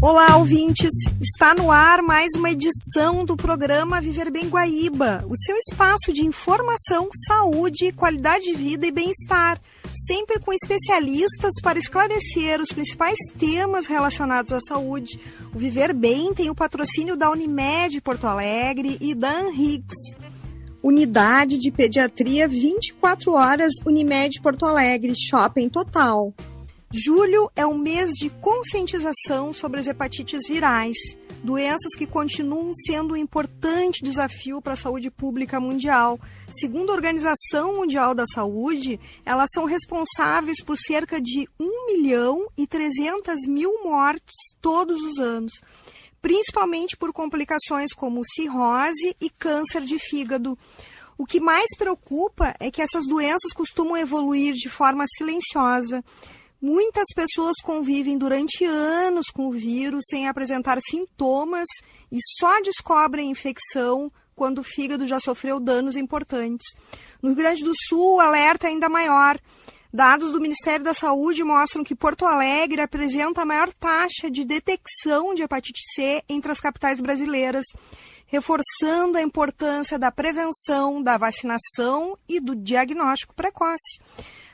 Olá, ouvintes! Está no ar mais uma edição do programa Viver Bem Guaíba, o seu espaço de informação, saúde, qualidade de vida e bem-estar, sempre com especialistas para esclarecer os principais temas relacionados à saúde. O Viver Bem tem o patrocínio da Unimed Porto Alegre e da Anrix. Unidade de Pediatria 24 horas Unimed Porto Alegre, Shopping Total. Julho é um mês de conscientização sobre as hepatites virais, doenças que continuam sendo um importante desafio para a saúde pública mundial. Segundo a Organização Mundial da Saúde, elas são responsáveis por cerca de 1.300.000 mortes todos os anos, principalmente por complicações como cirrose e câncer de fígado. O que mais preocupa é que essas doenças costumam evoluir de forma silenciosa. Muitas pessoas convivem durante anos com o vírus sem apresentar sintomas e só descobrem a infecção quando o fígado já sofreu danos importantes. No Rio Grande do Sul, o alerta é ainda maior. Dados do Ministério da Saúde mostram que Porto Alegre apresenta a maior taxa de detecção de hepatite C entre as capitais brasileiras, reforçando a importância da prevenção, da vacinação e do diagnóstico precoce.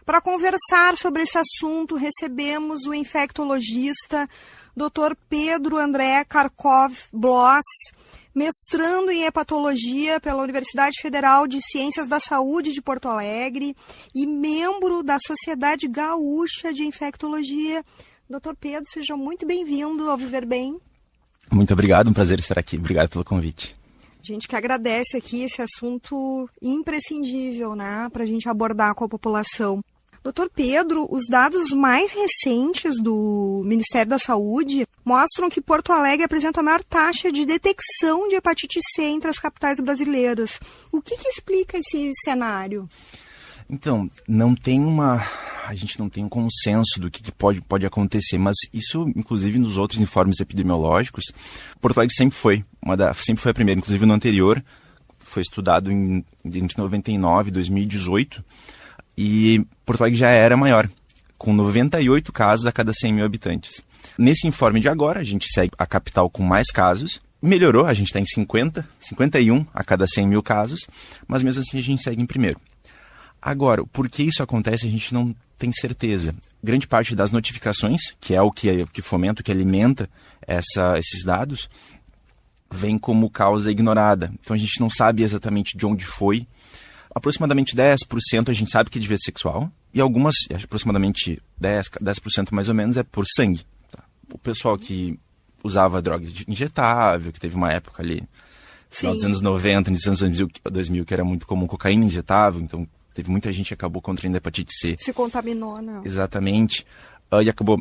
Para conversar sobre esse assunto, recebemos o infectologista Dr. Pedro André Karkov Bloss, mestrando em hepatologia pela Universidade Federal de Ciências da Saúde de Porto Alegre e membro da Sociedade Gaúcha de Infectologia. Dr. Pedro, seja muito bem-vindo ao Viver Bem. Muito obrigado, um prazer estar aqui. Obrigado pelo convite. A gente que agradece aqui esse assunto imprescindível, né, para a gente abordar com a população. Doutor Pedro, os dados mais recentes do Ministério da Saúde mostram que Porto Alegre apresenta a maior taxa de detecção de hepatite C entre as capitais brasileiras. O que explica esse cenário? Então, a gente não tem um consenso do que pode acontecer, mas isso, inclusive, nos outros informes epidemiológicos, Porto Alegre sempre foi a primeira, inclusive no anterior, foi estudado entre 99 e 2018, e Porto Alegre já era maior, com 98 casos a cada 100 mil habitantes. Nesse informe de agora, a gente segue a capital com mais casos, melhorou, a gente está em 51 a cada 100 mil casos, mas mesmo assim a gente segue em primeiro. Agora, por que isso acontece, a gente não tem certeza. Grande parte das notificações, que é o que fomenta, o que alimenta esses dados, vem como causa ignorada. Então a gente não sabe exatamente de onde foi. Aproximadamente 10% a gente sabe que é de via sexual, e algumas, aproximadamente 10% mais ou menos, é por sangue. Tá? O pessoal que usava droga injetável, que teve uma época ali, final dos anos 90, início dos anos 2000, que era muito comum cocaína injetável, então teve muita gente que acabou contraindo hepatite C. Se contaminou, né? Exatamente. E acabou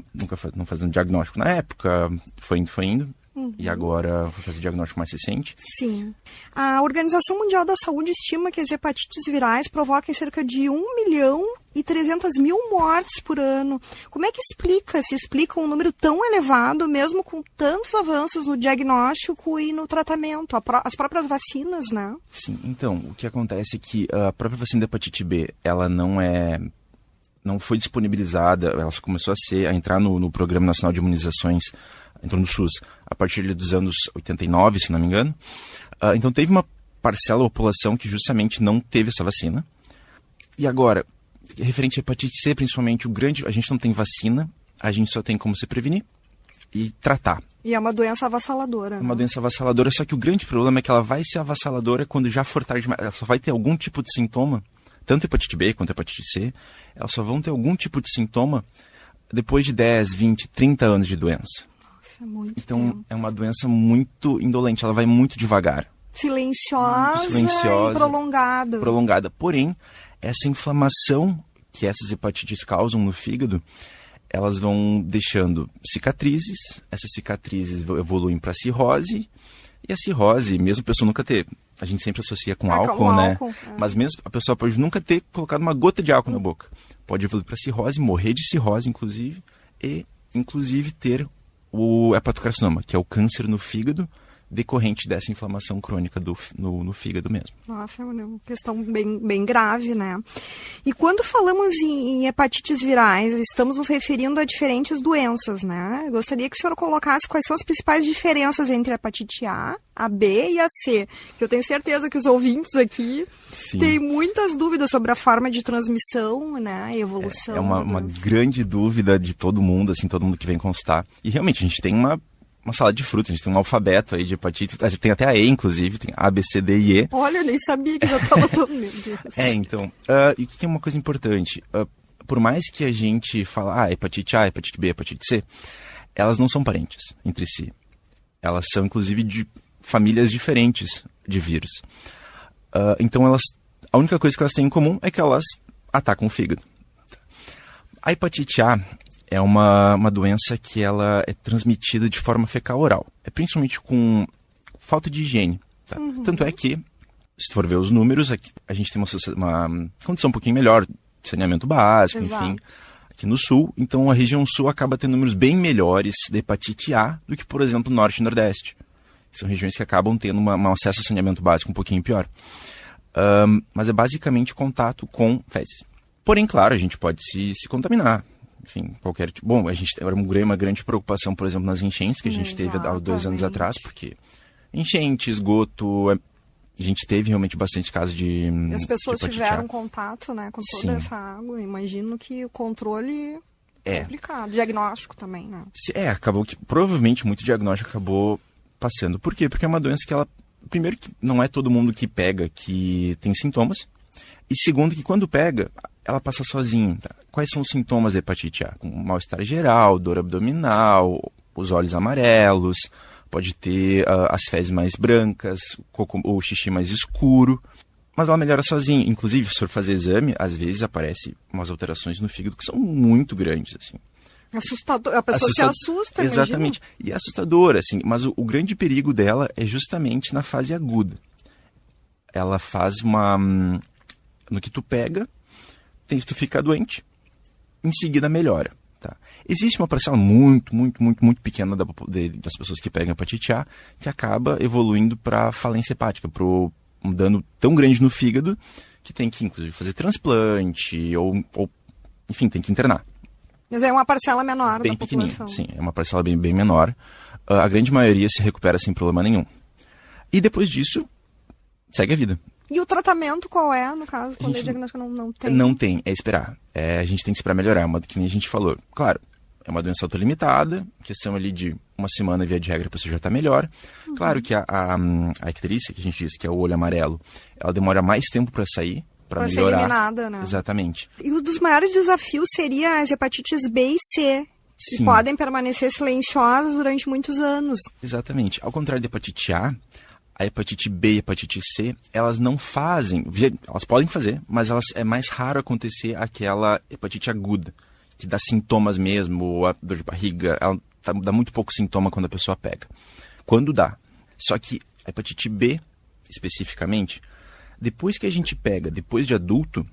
não fazendo diagnóstico na época, foi indo. E agora foi fazer diagnóstico mais recente? Sim. A Organização Mundial da Saúde estima que as hepatites virais provocam cerca de 1.300.000 mortes por ano. Como é que se explica um número tão elevado, mesmo com tantos avanços no diagnóstico e no tratamento, as próprias vacinas, né? Sim, então, o que acontece é que a própria vacina da hepatite B, ela não foi disponibilizada, ela começou a entrar no Programa Nacional de Imunizações, entrou no SUS, a partir dos anos 89, se não me engano. Então teve uma parcela da população que justamente não teve essa vacina. E agora, referente à hepatite C, principalmente, a gente não tem vacina, a gente só tem como se prevenir e tratar. E é uma doença avassaladora. É uma doença avassaladora, só que o grande problema é que ela vai ser avassaladora quando já for tarde demais. Ela só vai ter algum tipo de sintoma, tanto hepatite B quanto hepatite C, elas só vão ter algum tipo de sintoma depois de 10, 20, 30 anos de doença. Então, tempo. É uma doença muito indolente, ela vai muito devagar. Silenciosa e prolongada. Porém, essa inflamação que essas hepatites causam no fígado, elas vão deixando cicatrizes, essas cicatrizes evoluem para cirrose, e a cirrose, mesmo a pessoa nunca ter, a gente sempre associa com álcool, né? Mas mesmo a pessoa pode nunca ter colocado uma gota de álcool na boca. Pode evoluir para cirrose, morrer de cirrose, inclusive, e inclusive ter o hepatocarcinoma, que é o câncer no fígado decorrente dessa inflamação crônica no fígado mesmo. Nossa, é uma questão bem grave, né? E quando falamos em hepatites virais, estamos nos referindo a diferentes doenças, né? Eu gostaria que o senhor colocasse quais são as principais diferenças entre a hepatite A B e a C, que eu tenho certeza que os ouvintes aqui têm muitas dúvidas sobre a forma de transmissão, né, e evolução. É uma grande dúvida de todo mundo, assim, todo mundo que vem consultar. E realmente a gente tem uma salada de frutas, a gente tem um alfabeto aí de hepatite, a gente tem até a E, inclusive, tem A, B, C, D e E. Olha, eu nem sabia que já estava todo mundo. Então, e o que é uma coisa importante? Por mais que a gente fala, hepatite A, hepatite B, hepatite C, elas não são parentes entre si. Elas são, inclusive, de famílias diferentes de vírus. Então, a única coisa que elas têm em comum é que elas atacam o fígado. A hepatite A é uma doença que ela é transmitida de forma fecal-oral. É principalmente com falta de higiene. Tá? Tanto é que, se for ver os números, aqui, a gente tem uma condição um pouquinho melhor de saneamento básico, Exato. Enfim, aqui no sul. Então, a região sul acaba tendo números bem melhores de hepatite A do que, por exemplo, norte e nordeste. São regiões que acabam tendo um acesso a saneamento básico um pouquinho pior. Mas é basicamente contato com fezes. Porém, claro, a gente pode se contaminar. Enfim, qualquer tipo. Bom, a gente era uma grande preocupação, por exemplo, nas enchentes que a gente teve há 2 anos atrás, porque enchente, esgoto, a gente teve realmente bastante casos de. E as pessoas de tiveram contato, né, com toda essa água. Imagino que o controle é complicado. Diagnóstico também, né? Acabou que provavelmente muito diagnóstico acabou passando. Por quê? Porque é uma doença que ela. Primeiro, que não é todo mundo que pega que tem sintomas. E segundo, que quando pega, ela passa sozinha. Tá? Quais são os sintomas da hepatite A? Um mal-estar geral, dor abdominal, os olhos amarelos, pode ter as fezes mais brancas, o xixi mais escuro. Mas ela melhora sozinha. Inclusive, se for fazer exame, às vezes aparecem umas alterações no fígado que são muito grandes, assim. Assustador. A pessoa se assusta, exatamente. Imagina. E é assustador, assim. Mas o grande perigo dela é justamente na fase aguda. Ela faz no que tu pega, tu fica doente, em seguida melhora. Tá? Existe uma parcela muito pequena das pessoas que pegam hepatite A que acaba evoluindo para falência hepática, para um dano tão grande no fígado que tem que, inclusive, fazer transplante ou enfim, tem que internar. Mas é uma parcela menor bem da população. Sim, é uma parcela bem menor. A grande maioria se recupera sem problema nenhum. E depois disso, segue a vida. E o tratamento qual é, no caso, quando o diagnóstico não tem? Não tem, é esperar. A gente tem que esperar melhorar, que nem a gente falou. Claro, é uma doença autolimitada, questão ali de uma semana, via de regra, a pessoa já está melhor. Claro que a icterícia, que a gente diz, que é o olho amarelo, ela demora mais tempo para sair, para melhorar. Ser eliminada, né? Exatamente. E um dos maiores desafios seria as hepatites B e C, que podem permanecer silenciosas durante muitos anos. Exatamente. Ao contrário da hepatite A hepatite B e a hepatite C, elas não fazem, elas podem fazer, mas é mais raro acontecer aquela hepatite aguda, que dá sintomas mesmo, a dor de barriga, ela dá muito pouco sintoma quando a pessoa pega. Quando dá. Só que a hepatite B, especificamente, depois que a gente pega, depois de adulto,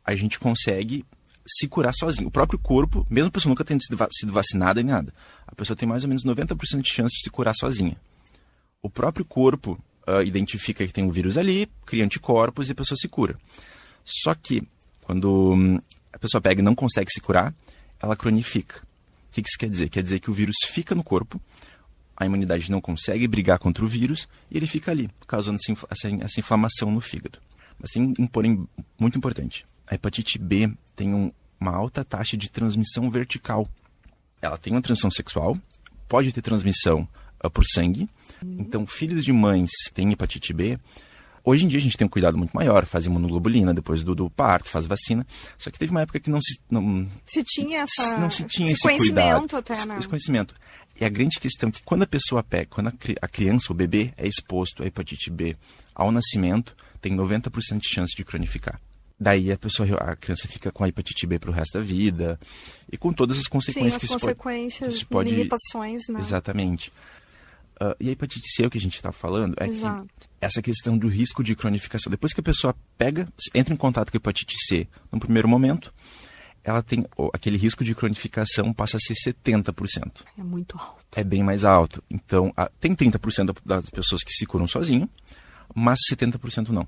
a gente consegue se curar sozinho. O próprio corpo, mesmo a pessoa nunca tendo sido vacinada nem nada, a pessoa tem mais ou menos 90% de chance de se curar sozinha. O próprio corpo identifica que tem um vírus ali, cria anticorpos e a pessoa se cura. Só que, quando a pessoa pega e não consegue se curar, ela cronifica. O que isso quer dizer? Quer dizer que o vírus fica no corpo, a imunidade não consegue brigar contra o vírus e ele fica ali, causando essa inflamação no fígado. Mas tem um porém muito importante. A hepatite B tem uma alta taxa de transmissão vertical. Ela tem uma transmissão sexual, pode ter transmissão por sangue. Então, filhos de mães que têm hepatite B, hoje em dia a gente tem um cuidado muito maior, faz imunoglobulina depois do parto, faz vacina. Só que teve uma época que não se tinha esse conhecimento cuidado, até, né? Esse conhecimento. E a grande questão é que quando a pessoa pega, quando a criança, o bebê, é exposto à hepatite B ao nascimento, tem 90% de chance de cronificar. Daí a criança fica com a hepatite B para o resto da vida e com todas as consequências que isso pode... limitações, né? Exatamente. E a hepatite C, o que a gente está falando, é Exato. que essa questão do risco de cronificação, depois que a pessoa entra em contato com a hepatite C no primeiro momento, ela tem aquele risco de cronificação passa a ser 70%. É muito alto. É bem mais alto. Então, tem 30% das pessoas que se curam sozinho, mas 70% não.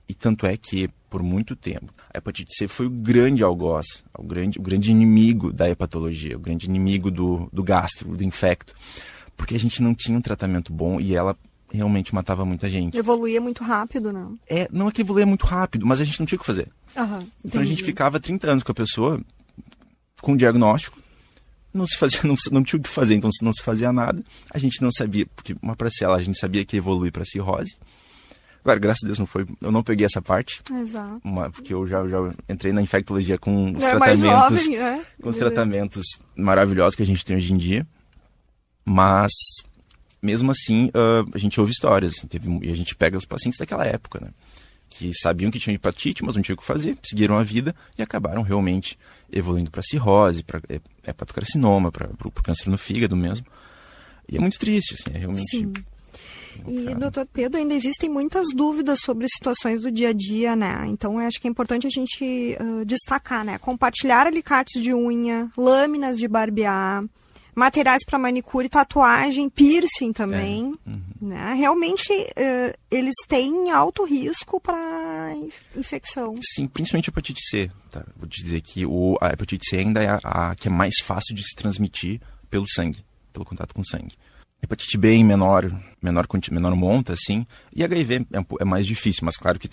E tanto é que, por muito tempo, a hepatite C foi o grande algoz, o grande inimigo da hepatologia, o grande inimigo do gastro, do infecto, porque a gente não tinha um tratamento bom e ela realmente matava muita gente. Evoluía muito rápido, não? Não é que evoluía muito rápido, mas a gente não tinha o que fazer. Então a gente ficava 30 anos com a pessoa, com um diagnóstico, não tinha o que fazer, então não se fazia nada. A gente não sabia, porque uma parcela a gente sabia que ia evoluir para cirrose. Claro, graças a Deus eu não peguei essa parte. Exato. Porque eu já entrei na infectologia com os tratamentos, mais jovem, com os tratamentos maravilhosos que a gente tem hoje em dia. Mas, mesmo assim, a gente ouve histórias. E a gente pega os pacientes daquela época, né? Que sabiam que tinham hepatite, mas não tinham o que fazer, seguiram a vida e acabaram realmente evoluindo para cirrose, para hepatocarcinoma, para o câncer no fígado mesmo. E é muito triste, assim, é realmente... Sim. E, doutor Pedro, ainda existem muitas dúvidas sobre situações do dia a dia, né? Então, eu acho que é importante a gente destacar, né? Compartilhar alicates de unha, lâminas de barbear, materiais para manicure, tatuagem, piercing também, né? Realmente, eles têm alto risco para infecção. Sim, principalmente a hepatite C. Tá? Vou te dizer que a hepatite C ainda é a que é mais fácil de se transmitir pelo sangue, pelo contato com o sangue. Hepatite B em menor monta, assim, e HIV é mais difícil, mas claro que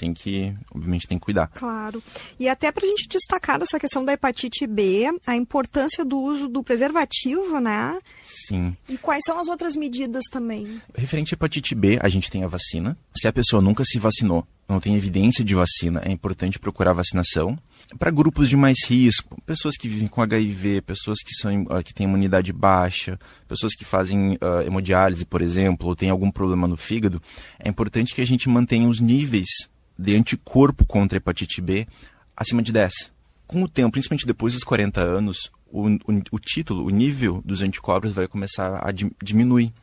obviamente tem que cuidar. Claro. E até pra gente destacar dessa questão da hepatite B, a importância do uso do preservativo, né? Sim. E quais são as outras medidas também? Referente à hepatite B, a gente tem a vacina. Se a pessoa nunca se vacinou, não tem evidência de vacina, é importante procurar vacinação. Para grupos de mais risco, pessoas que vivem com HIV, pessoas que têm imunidade baixa, pessoas que fazem hemodiálise, por exemplo, ou têm algum problema no fígado, é importante que a gente mantenha os níveis de anticorpo contra a hepatite B acima de 10. Com o tempo, principalmente depois dos 40 anos, o nível dos anticorpos vai começar a diminuir.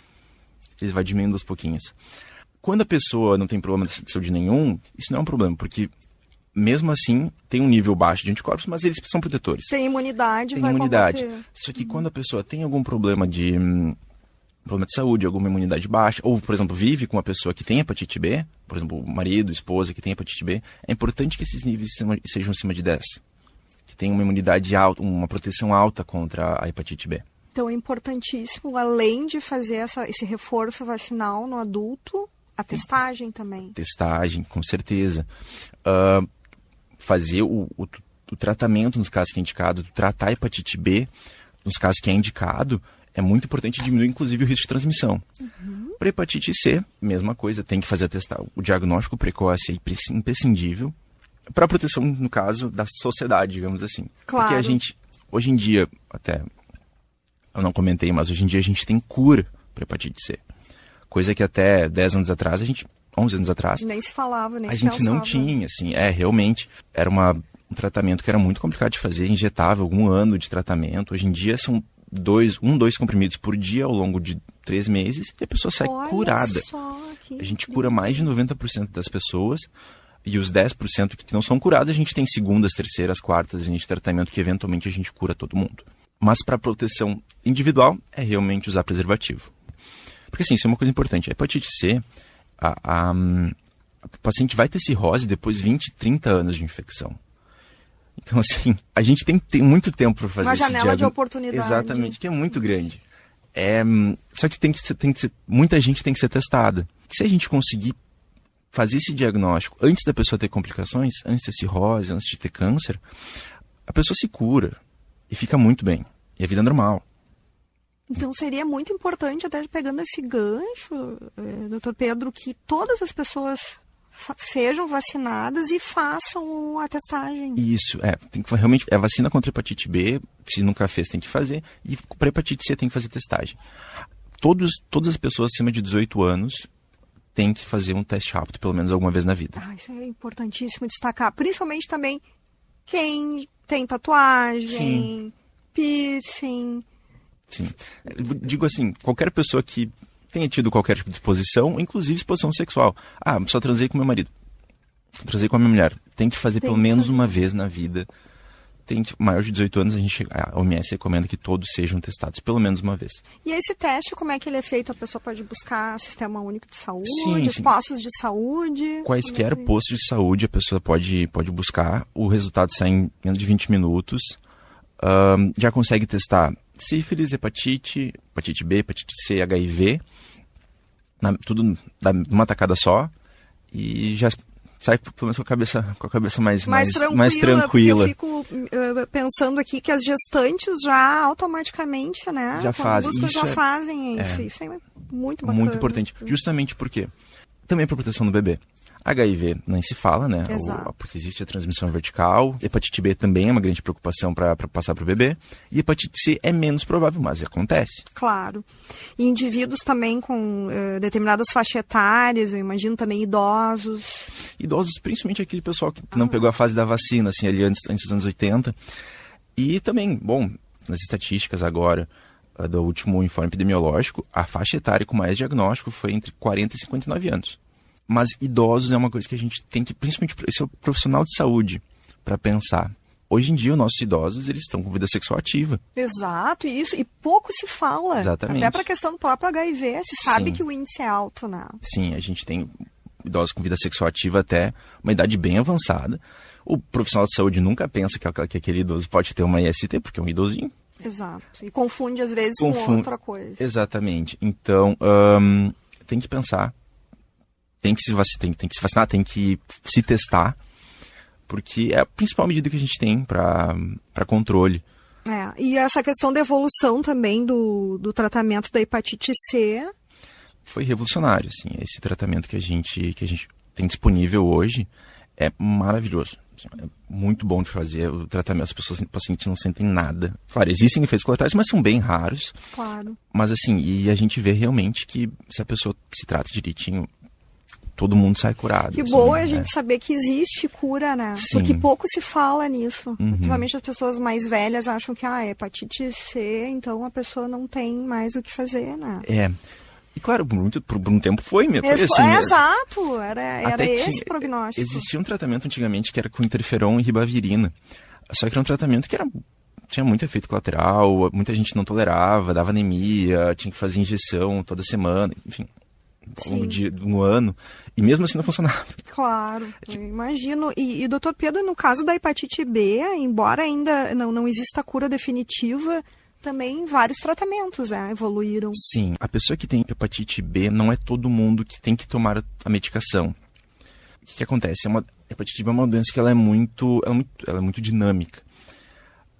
Eles vai diminuindo aos pouquinhos. Quando a pessoa não tem problema de saúde nenhum, isso não é um problema, porque mesmo assim tem um nível baixo de anticorpos, mas eles são protetores. Tem imunidade, vai combater. Só que quando a pessoa tem algum problema de saúde, alguma imunidade baixa, ou, por exemplo, vive com uma pessoa que tem hepatite B, por exemplo, o marido, esposa que tem hepatite B, é importante que esses níveis sejam acima de 10. Que tenha uma imunidade alta, uma proteção alta contra a hepatite B. Então é importantíssimo, além de fazer esse reforço vacinal no adulto, a testagem também. Testagem, com certeza. Fazer o tratamento nos casos que é indicado, tratar a hepatite B nos casos que é indicado, é muito importante diminuir, inclusive, o risco de transmissão. Para hepatite C, mesma coisa, tem que fazer o diagnóstico precoce é imprescindível para a proteção, no caso, da sociedade, digamos assim. Claro. Porque a gente, hoje em dia, até eu não comentei, mas hoje em dia a gente tem cura para hepatite C. Coisa que até 10 anos atrás, 11 anos atrás, nem se falava, nem a se gente pensava. não tinha, assim, realmente, era um tratamento que era muito complicado de fazer, injetável, algum ano de tratamento. Hoje em dia são 2 comprimidos por dia ao longo de 3 meses e a pessoa sai curada. A gente cura mais de 90% das pessoas e os 10% que não são curados, a gente tem segundas, terceiras, quartas linhas de tratamento que eventualmente a gente cura todo mundo. Mas para proteção individual, é realmente usar preservativo. Porque assim, isso é uma coisa importante. A hepatite C, o paciente vai ter cirrose depois de 20, 30 anos de infecção. Então, assim, a gente tem que ter muito tempo para fazer uma esse janela de oportunidade. Exatamente, que é muito grande. Só que muita gente tem que ser testada. Se a gente conseguir fazer esse diagnóstico antes da pessoa ter complicações, antes de ter cirrose, antes de ter câncer, a pessoa se cura e fica muito bem. E a vida é normal. Então seria muito importante, até pegando esse gancho, doutor Pedro, que todas as pessoas sejam vacinadas e façam a testagem. Isso, tem que realmente, a vacina contra a hepatite B, se nunca fez, tem que fazer, e para hepatite C tem que fazer testagem. Todas as pessoas acima de 18 anos têm que fazer um teste rápido, pelo menos alguma vez na vida. Isso é importantíssimo destacar, principalmente também quem tem tatuagem, sim, piercing. Sim, eu digo assim, qualquer pessoa que tenha tido qualquer tipo de exposição, inclusive exposição sexual. Só transei com meu marido, transei com a minha mulher. Tem que fazer pelo menos uma vez na vida maior de 18 anos, a OMS recomenda que todos sejam testados pelo menos uma vez. E esse teste, como é que ele é feito? A pessoa pode buscar Sistema Único de Saúde, Sim. postos de saúde? Quaisquer postos de saúde a pessoa pode buscar, o resultado sai em menos de 20 minutos. Já consegue testar sífilis, hepatite B, hepatite C, HIV, tudo numa tacada só, e já sai pelo menos com a cabeça mais tranquila. Eu fico pensando aqui que as gestantes já automaticamente, né? Já fazem isso. Isso é muito bacana. Muito importante. Justamente porque também para proteção do bebê. HIV nem se fala, né? Porque existe a transmissão vertical. Hepatite B também é uma grande preocupação para passar para o bebê. E hepatite C é menos provável, mas acontece. Claro. E indivíduos também com determinadas faixas etárias, eu imagino também idosos. Idosos, principalmente aquele pessoal que não pegou a fase da vacina, assim, ali antes dos anos 80. E também, bom, nas estatísticas agora do último informe epidemiológico, a faixa etária com mais diagnóstico foi entre 40 e 59 anos. Mas idosos é uma coisa que a gente tem que, principalmente, esse é o profissional de saúde, para pensar. Hoje em dia, os nossos idosos, eles estão com vida sexual ativa. Exato, e pouco se fala. Exatamente. Até para a questão do próprio HIV, se sabe que o índice é alto, né? Sim, a gente tem idosos com vida sexual ativa até uma idade bem avançada. O profissional de saúde nunca pensa que aquele idoso pode ter uma IST, porque é um idosinho. Exato, e confunde às vezes com outra coisa. Exatamente, então tem que pensar. Tem que se vacinar, tem que se testar, porque é a principal medida que a gente tem para controle. E essa questão da evolução também do tratamento da hepatite C... Foi revolucionário, assim. Esse tratamento que a gente tem disponível hoje é maravilhoso. É muito bom de fazer o tratamento. Os pacientes não sentem nada. Claro, existem efeitos colaterais, mas são bem raros. Claro. Mas assim, e a gente vê realmente que se a pessoa se trata direitinho, todo mundo sai curado. Que boa a gente saber que existe cura, né? Sim. Porque pouco se fala nisso. Principalmente as pessoas mais velhas acham que hepatite C, então a pessoa não tem mais o que fazer, né? E claro, por um tempo foi mesmo. Exato, era esse prognóstico. Existia um tratamento antigamente que era com interferon e ribavirina. Só que era um tratamento que tinha muito efeito colateral, muita gente não tolerava, dava anemia, tinha que fazer injeção toda semana, enfim. Ao longo de um ano, e mesmo assim não funcionava. Claro, eu imagino. E doutor Pedro, no caso da hepatite B, embora ainda não exista cura definitiva, também vários tratamentos evoluíram. Sim, a pessoa que tem hepatite B não é todo mundo que tem que tomar a medicação. O que acontece? A hepatite B é uma doença que ela é muito dinâmica.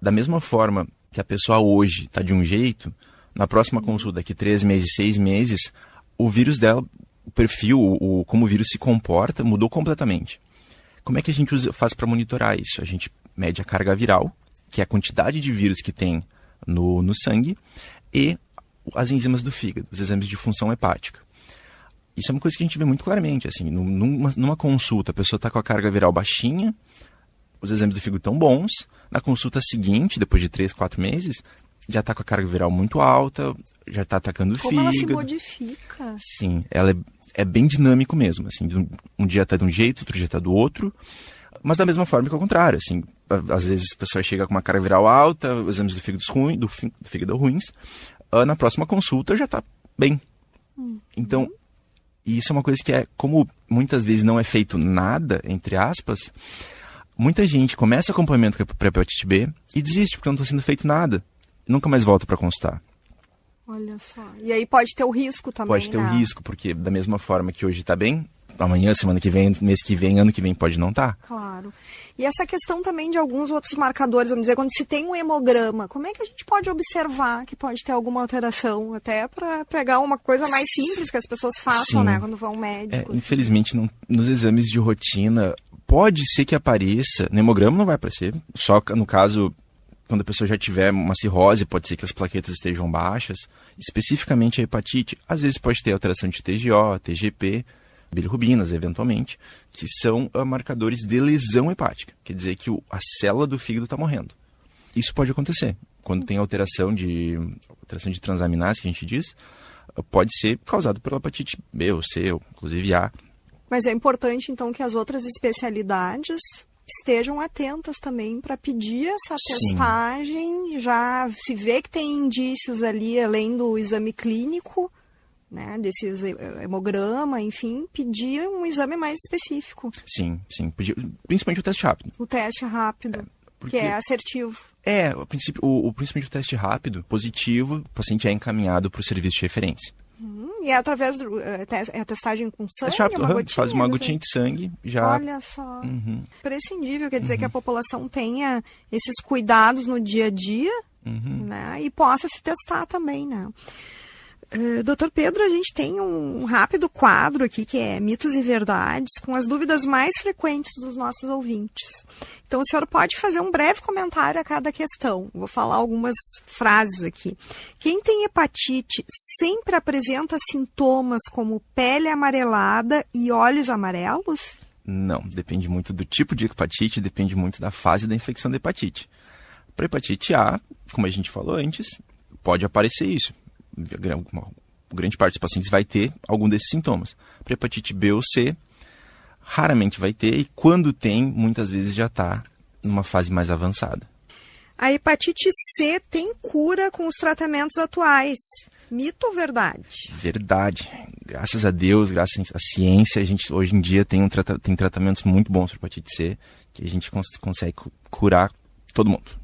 Da mesma forma que a pessoa hoje está de um jeito, na próxima consulta, daqui 3 meses, 6 meses, o vírus dela, o perfil, como o vírus se comporta, mudou completamente. Como é que a gente faz para monitorar isso? A gente mede a carga viral, que é a quantidade de vírus que tem no sangue, e as enzimas do fígado, os exames de função hepática. Isso é uma coisa que a gente vê muito claramente. Assim, numa consulta, a pessoa está com a carga viral baixinha, os exames do fígado estão bons, na consulta seguinte, depois de 3, 4 meses, já está com a carga viral muito alta, já está atacando o fígado. Como ela se modifica? Sim, ela é bem dinâmico mesmo. Assim, um dia está de um jeito, outro dia está do outro. Mas da mesma forma que ao contrário. Assim, às vezes a pessoa chega com uma carga viral alta, os exames do fígado ruins. Na próxima consulta já está bem. Então, isso é uma coisa que como muitas vezes não é feito nada, entre aspas, muita gente começa acompanhamento para hepatite B e desiste porque não está sendo feito nada. Nunca mais volta para consultar. Olha só. E aí pode ter o risco também, Pode ter o risco, porque da mesma forma que hoje está bem, amanhã, semana que vem, mês que vem, ano que vem pode não estar. Claro. E essa questão também de alguns outros marcadores, vamos dizer, quando se tem um hemograma, como é que a gente pode observar que pode ter alguma alteração? Até para pegar uma coisa mais simples que as pessoas façam, né, quando vão ao médico. Infelizmente, nos exames de rotina, pode ser que apareça, no hemograma não vai aparecer, só no caso... Quando a pessoa já tiver uma cirrose, pode ser que as plaquetas estejam baixas. Especificamente a hepatite, às vezes pode ter alteração de TGO, TGP, bilirrubinas, eventualmente, que são marcadores de lesão hepática. Quer dizer que a célula do fígado está morrendo. Isso pode acontecer. Quando tem alteração de transaminase, que a gente diz, pode ser causado pela hepatite B ou C, ou inclusive A. Mas é importante, então, que as outras especialidades estejam atentas também para pedir essa testagem. Já se vê que tem indícios ali, além do exame clínico, né, desse hemograma, enfim, pedir um exame mais específico. Sim, principalmente o teste rápido. O teste rápido, que é assertivo. Principalmente o teste rápido, positivo, o paciente é encaminhado para o serviço de referência. E é através a testagem com sangue? Faz uma gotinha de sangue, já... Olha só, prescindível, quer dizer que a população tenha esses cuidados no dia a dia, né, e possa se testar também, né? Doutor Pedro, a gente tem um rápido quadro aqui que é mitos e verdades, com as dúvidas mais frequentes dos nossos ouvintes. Então, o senhor pode fazer um breve comentário a cada questão. Vou falar algumas frases aqui. Quem tem hepatite sempre apresenta sintomas como pele amarelada e olhos amarelos? Não, depende muito do tipo de hepatite, depende muito da fase da infecção da hepatite. Para hepatite A, como a gente falou antes, pode aparecer isso. Uma grande parte dos pacientes vai ter algum desses sintomas. Para hepatite B ou C, raramente vai ter, e quando tem, muitas vezes já está numa fase mais avançada. A hepatite C tem cura com os tratamentos atuais. Mito ou verdade? Verdade. Graças a Deus, graças à ciência, a gente hoje em dia tem tratamentos muito bons para hepatite C, que a gente consegue curar todo mundo.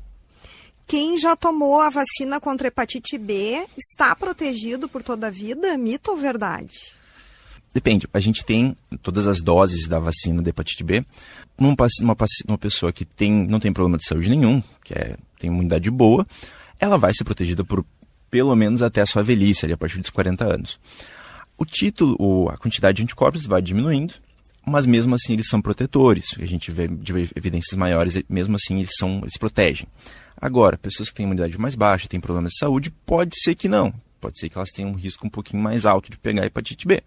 Quem já tomou a vacina contra hepatite B está protegido por toda a vida? Mito ou verdade? Depende. A gente tem todas as doses da vacina da hepatite B. Uma pessoa que não tem problema de saúde nenhum, tem imunidade boa, ela vai ser protegida por pelo menos até a sua velhice, ali, a partir dos 40 anos. A quantidade de anticorpos vai diminuindo, mas mesmo assim eles são protetores. A gente vê evidências maiores, mesmo assim eles protegem. Agora, pessoas que têm imunidade mais baixa, têm problemas de saúde, pode ser que não. Pode ser que elas tenham um risco um pouquinho mais alto de pegar hepatite B.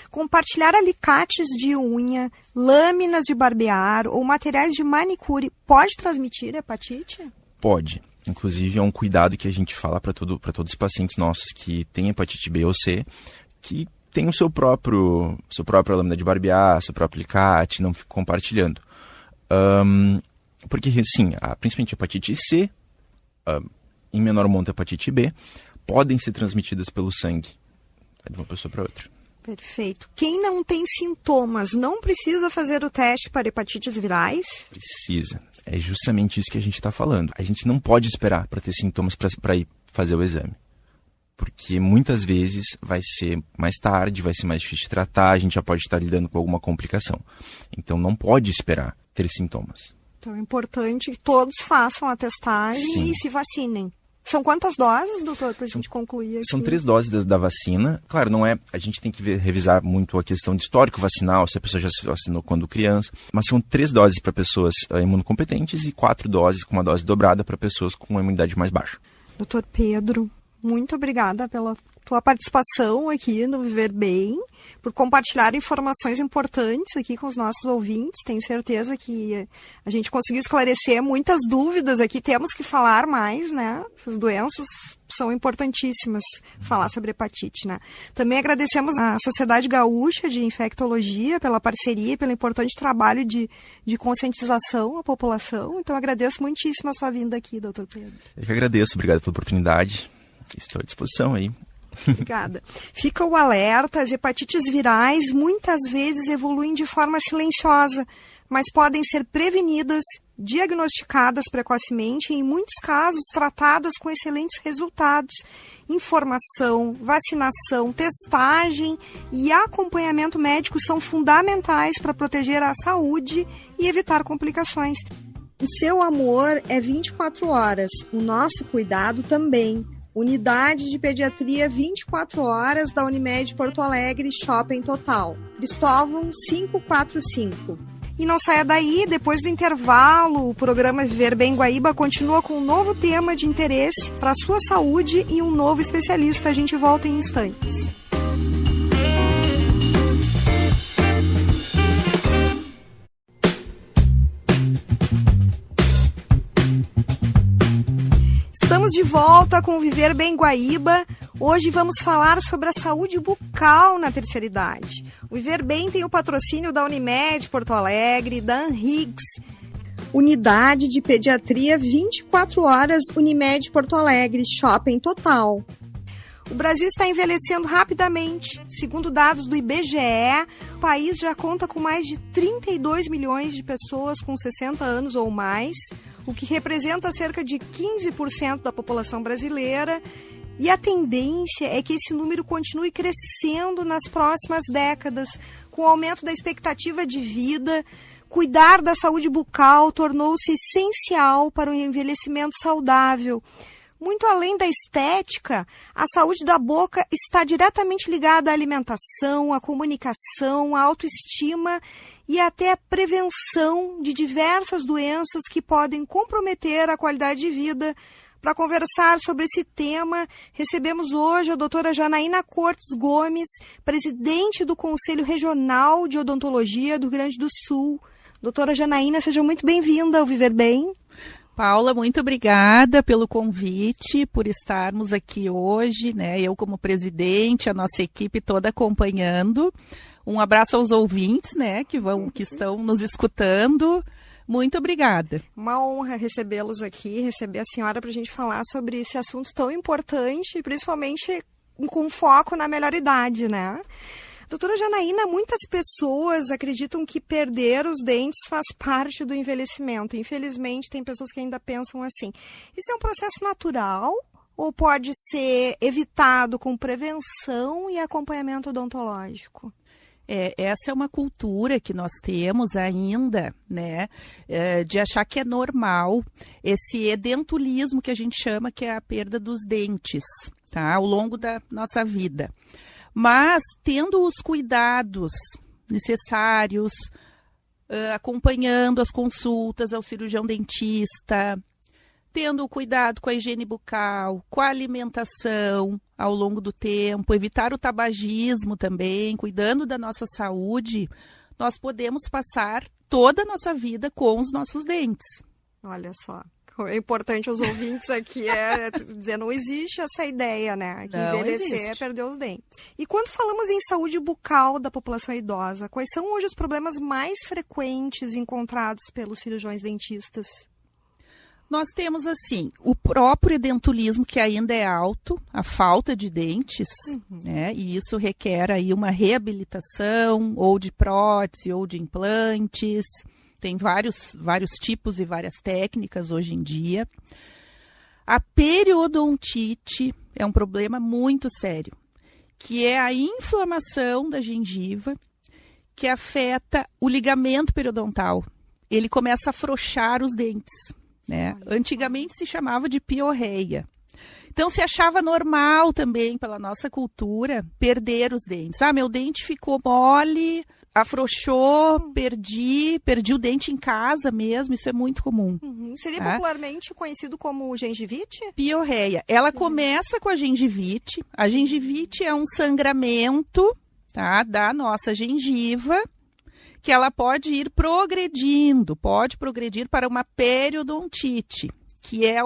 Compartilhar alicates de unha, lâminas de barbear ou materiais de manicure pode transmitir hepatite? Pode. Inclusive, é um cuidado que a gente fala para todos os pacientes nossos que têm hepatite B ou C, que tem o seu própria lâmina de barbear, seu próprio alicate, não fica compartilhando. Porque, sim, principalmente a hepatite C, em menor monta a hepatite B, podem ser transmitidas pelo sangue, de uma pessoa para outra. Perfeito. Quem não tem sintomas não precisa fazer o teste para hepatites virais? Precisa. É justamente isso que a gente está falando. A gente não pode esperar para ter sintomas para ir fazer o exame. Porque muitas vezes vai ser mais tarde, vai ser mais difícil de tratar, a gente já pode estar lidando com alguma complicação. Então não pode esperar ter sintomas. Então é importante que todos façam a testagem e se vacinem. São quantas doses, doutor, para a gente concluir aqui? São 3 doses da vacina. Claro, não é. A gente tem que revisar muito a questão de histórico vacinal, se a pessoa já se vacinou quando criança. Mas são 3 doses para pessoas imunocompetentes e 4 doses com uma dose dobrada para pessoas com uma imunidade mais baixa. Doutor Pedro, muito obrigada pela tua participação aqui no Viver Bem, por compartilhar informações importantes aqui com os nossos ouvintes. Tenho certeza que a gente conseguiu esclarecer muitas dúvidas aqui. Temos que falar mais, né? Essas doenças são importantíssimas, falar sobre hepatite, né? Também agradecemos à Sociedade Gaúcha de Infectologia pela parceria e pelo importante trabalho de conscientização à população. Então, agradeço muitíssimo a sua vinda aqui, doutor Pedro. Eu que agradeço. Obrigado pela oportunidade. Estou à disposição aí. Obrigada. Fica o alerta, as hepatites virais muitas vezes evoluem de forma silenciosa, mas podem ser prevenidas, diagnosticadas precocemente e, em muitos casos, tratadas com excelentes resultados. Informação, vacinação, testagem e acompanhamento médico são fundamentais para proteger a saúde e evitar complicações. O seu amor é 24 horas, o nosso cuidado também. Unidade de Pediatria 24 horas da Unimed Porto Alegre, Shopping Total. Cristóvão 545. E não saia daí, depois do intervalo, o programa Viver Bem Guaíba continua com um novo tema de interesse para a sua saúde e um novo especialista. A gente volta em instantes. Estamos de volta com o Viver Bem Guaíba. Hoje vamos falar sobre a saúde bucal na terceira idade. O Viver Bem tem o patrocínio da Unimed Porto Alegre, da Anhiggs, Unidade de Pediatria 24 horas Unimed Porto Alegre, shopping total. O Brasil está envelhecendo rapidamente. Segundo dados do IBGE, o país já conta com mais de 32 milhões de pessoas com 60 anos ou mais, o que representa cerca de 15% da população brasileira. E a tendência é que esse número continue crescendo nas próximas décadas, com o aumento da expectativa de vida. Cuidar da saúde bucal tornou-se essencial para o envelhecimento saudável. Muito além da estética, a saúde da boca está diretamente ligada à alimentação, à comunicação, à autoestima e até à prevenção de diversas doenças que podem comprometer a qualidade de vida. Para conversar sobre esse tema, recebemos hoje a doutora Janaína Cortes Gomes, presidente do Conselho Regional de Odontologia do Rio Grande do Sul. Doutora Janaína, seja muito bem-vinda ao Viver Bem. Paula, muito obrigada pelo convite, por estarmos aqui hoje, né? Eu como presidente, a nossa equipe toda acompanhando. Um abraço aos ouvintes, né, que estão nos escutando. Muito obrigada. Uma honra recebê-los aqui, receber a senhora para a gente falar sobre esse assunto tão importante, principalmente com foco na melhor idade, né? Doutora Janaína, muitas pessoas acreditam que perder os dentes faz parte do envelhecimento. Infelizmente, tem pessoas que ainda pensam assim. Isso é um processo natural ou pode ser evitado com prevenção e acompanhamento odontológico? Essa é uma cultura que nós temos ainda, né, de achar que é normal esse edentulismo que a gente chama, que é a perda dos dentes, tá, ao longo da nossa vida. Mas tendo os cuidados necessários, acompanhando as consultas ao cirurgião dentista, tendo o cuidado com a higiene bucal, com a alimentação ao longo do tempo, evitar o tabagismo também, cuidando da nossa saúde, nós podemos passar toda a nossa vida com os nossos dentes. Olha só. É importante os ouvintes aqui dizer, não existe essa ideia, né? Que não envelhecer existe. É perder os dentes. E quando falamos em saúde bucal da população idosa, quais são hoje os problemas mais frequentes encontrados pelos cirurgiões dentistas? Nós temos, assim, o próprio edentulismo, que ainda é alto, a falta de dentes, né? E isso requer aí uma reabilitação, ou de prótese, ou de implantes. Tem vários tipos e várias técnicas hoje em dia. A periodontite é um problema muito sério, que é a inflamação da gengiva que afeta o ligamento periodontal. Ele começa a afrouxar os dentes, né? Antigamente se chamava de piorreia. Então se achava normal também, pela nossa cultura, perder os dentes. Meu dente ficou mole, afrouxou, perdi o dente em casa mesmo, isso é muito comum. Seria popularmente conhecido como gengivite? Piorreia. Ela começa com a gengivite. A gengivite é um sangramento, tá, da nossa gengiva, que ela pode ir pode progredir para uma periodontite, que é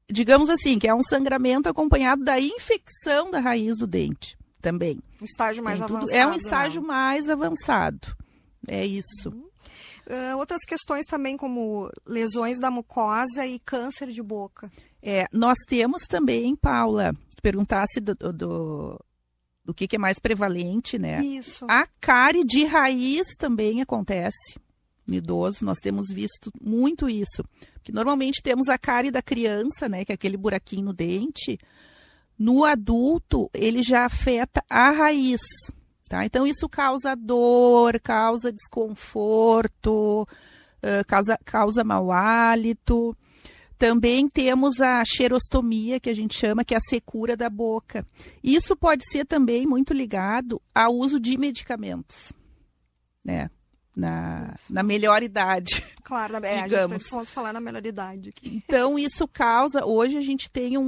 digamos assim, que é um sangramento acompanhado da infecção da raiz do dente. Também. Um estágio mais avançado. É um estágio mais avançado. É isso. Outras questões também, como lesões da mucosa e câncer de boca. Nós temos também, Paula, perguntasse do que é mais prevalente, né? Isso. A cárie de raiz também acontece no idoso. Nós temos visto muito isso. Porque normalmente temos a cárie da criança, né? Que é aquele buraquinho no dente. No adulto, ele já afeta a raiz, tá? Então, isso causa dor, causa desconforto, causa mau hálito. Também temos a xerostomia, que a gente chama, que é a secura da boca. Isso pode ser também muito ligado ao uso de medicamentos, né? Na melhor idade. Claro, digamos. A gente pode falar na melhor idade aqui. Então, isso causa... Hoje a gente tem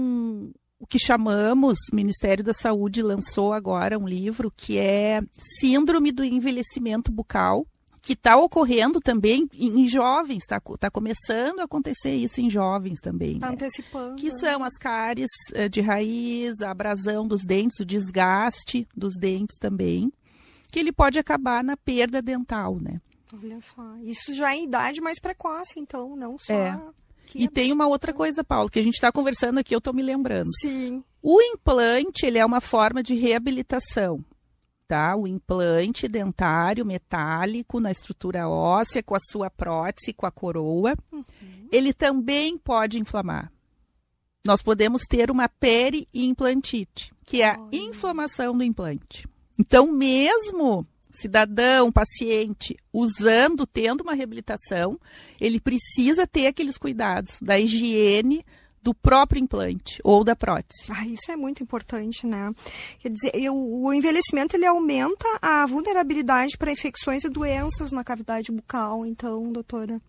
o que chamamos, o Ministério da Saúde lançou agora um livro que é Síndrome do Envelhecimento Bucal, que está ocorrendo também em jovens, está começando a acontecer isso em jovens também. Está antecipando. Que são as cáries de raiz, a abrasão dos dentes, o desgaste dos dentes também, que ele pode acabar na perda dental, né? Olha só, isso já é em idade mais precoce, então, não só... E tem uma outra coisa, Paulo, que a gente está conversando aqui, eu estou me lembrando. Sim. O implante, ele é uma forma de reabilitação, tá? O implante dentário metálico na estrutura óssea, com a sua prótese, com a coroa, ele também pode inflamar. Nós podemos ter uma periimplantite, que é a inflamação do implante. Então, mesmo cidadão, paciente, tendo uma reabilitação, ele precisa ter aqueles cuidados da higiene do próprio implante ou da prótese. Isso é muito importante, né? Quer dizer, o envelhecimento, ele aumenta a vulnerabilidade para infecções e doenças na cavidade bucal, então, doutora?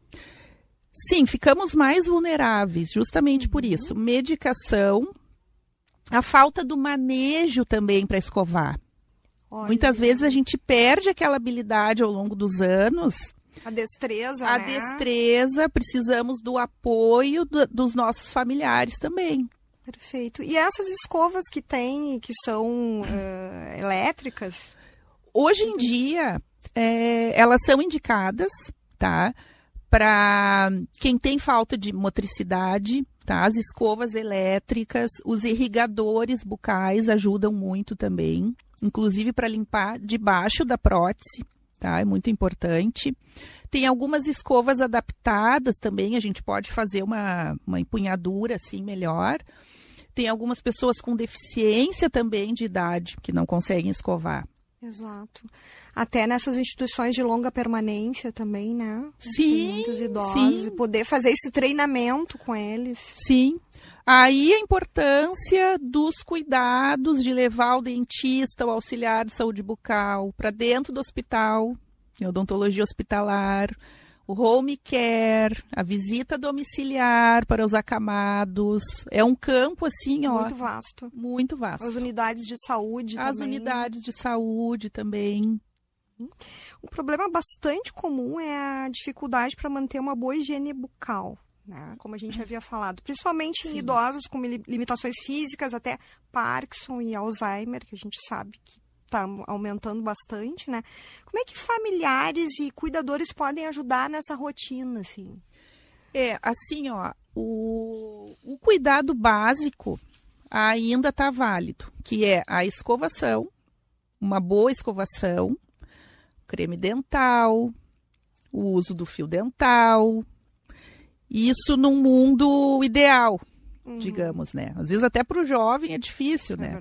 Sim, ficamos mais vulneráveis, justamente por isso. Medicação, a falta do manejo também para escovar. Olha. Muitas vezes a gente perde aquela habilidade ao longo dos anos. A destreza, A né? destreza, precisamos do apoio dos nossos familiares também. Perfeito. E essas escovas que tem, que são elétricas? Hoje em dia, elas são indicadas, tá? Para quem tem falta de motricidade, tá? As escovas elétricas, os irrigadores bucais ajudam muito também. Inclusive para limpar debaixo da prótese, tá? É muito importante. Tem algumas escovas adaptadas também, a gente pode fazer uma empunhadura assim melhor. Tem algumas pessoas com deficiência também de idade que não conseguem escovar. Exato. Até nessas instituições de longa permanência também, né? Sim, tem muitos idosos. sim. E poder fazer esse treinamento com eles. Sim. Aí a importância dos cuidados de levar o dentista, o auxiliar de saúde bucal, para dentro do hospital, a odontologia hospitalar, o home care, a visita domiciliar para os acamados. É um campo assim, Muito vasto. Muito vasto. As unidades de saúde também. As unidades de saúde também. Um problema bastante comum é a dificuldade para manter uma boa higiene bucal, né? Como a gente havia falado, principalmente em idosos com limitações físicas, até Parkinson e Alzheimer, que a gente sabe que está aumentando bastante, né? Como é que familiares e cuidadores podem ajudar nessa rotina, assim? O cuidado básico ainda está válido, que é a escovação, uma boa escovação, creme dental, o uso do fio dental. Isso num mundo ideal, digamos, né? Às vezes até para o jovem é difícil, né?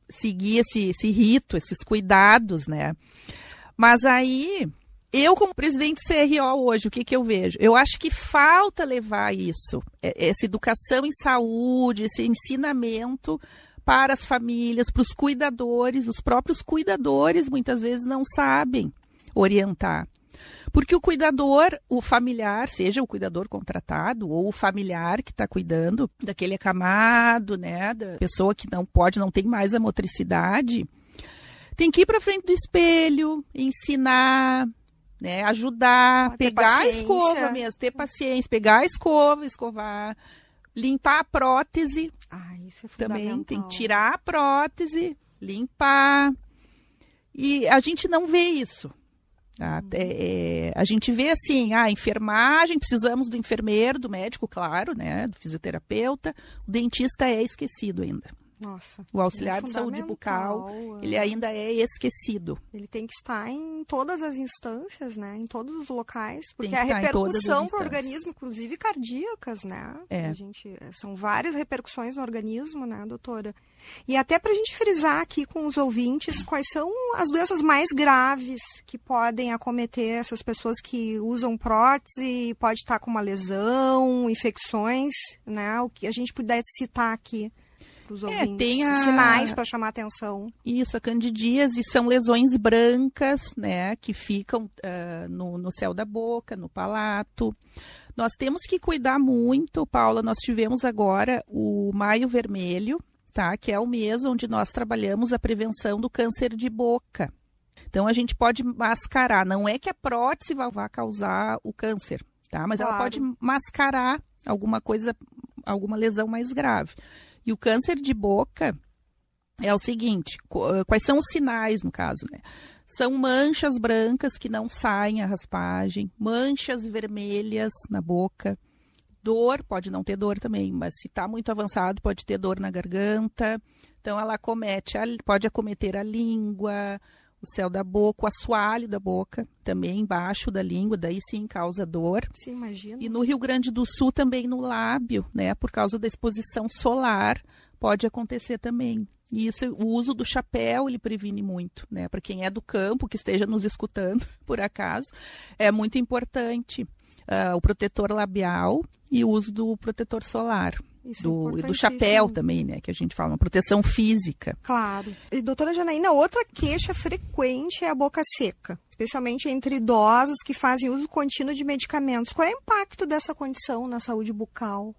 Seguir esse rito, esses cuidados, né? Mas aí, eu como presidente do CRO hoje, o que eu vejo? Eu acho que falta levar isso, essa educação em saúde, esse ensinamento para as famílias, para os cuidadores. Os próprios cuidadores muitas vezes não sabem orientar. Porque o cuidador, o familiar, seja o cuidador contratado ou o familiar que está cuidando daquele acamado, né, da pessoa que não tem mais a motricidade, tem que ir para frente do espelho, ensinar, né, ajudar, pegar a escova mesmo, ter paciência, pegar a escova, escovar, limpar a prótese. Isso é fundamental. Também tem que tirar a prótese, limpar. E a gente não vê isso. Tá? A gente vê assim, a enfermagem, precisamos do enfermeiro, do médico, claro, né, do fisioterapeuta. O dentista é esquecido ainda. Nossa, o auxiliar de saúde bucal, ele ainda é esquecido. Ele tem que estar em todas as instâncias, né, em todos os locais, porque a repercussão para o organismo, inclusive cardíacas, né, são várias repercussões no organismo, né, doutora? E até para a gente frisar aqui com os ouvintes quais são as doenças mais graves que podem acometer essas pessoas que usam prótese, pode estar com uma lesão, infecções, né? O que a gente pudesse citar aqui para os ouvintes, tem sinais para chamar a atenção. Isso, a candidíase são lesões brancas, né? Que ficam no céu da boca, no palato. Nós temos que cuidar muito, Paula. Nós tivemos agora o Maio Vermelho, tá? Que é o mês onde nós trabalhamos a prevenção do câncer de boca. Então, a gente pode mascarar. Não é que a prótese vai causar o câncer, tá? Mas ela pode mascarar alguma coisa, alguma lesão mais grave. E o câncer de boca, é o seguinte, quais são os sinais, no caso, né? São manchas brancas que não saem a raspagem, manchas vermelhas na boca, dor, pode não ter dor também, mas se está muito avançado pode ter dor na garganta. Então ela pode acometer a língua, o céu da boca, o assoalho da boca, também embaixo da língua, daí sim causa dor. Sim, imagina. E no Rio Grande do Sul também no lábio, né? Por causa da exposição solar, pode acontecer também. E isso, o uso do chapéu, ele previne muito, né? Para quem é do campo, que esteja nos escutando, por acaso, é muito importante o protetor labial e o uso do protetor solar. Do chapéu também, né? Que a gente fala, uma proteção física. Claro. E, doutora Janaína, outra queixa frequente é a boca seca, especialmente entre idosos que fazem uso contínuo de medicamentos. Qual é o impacto dessa condição na saúde bucal?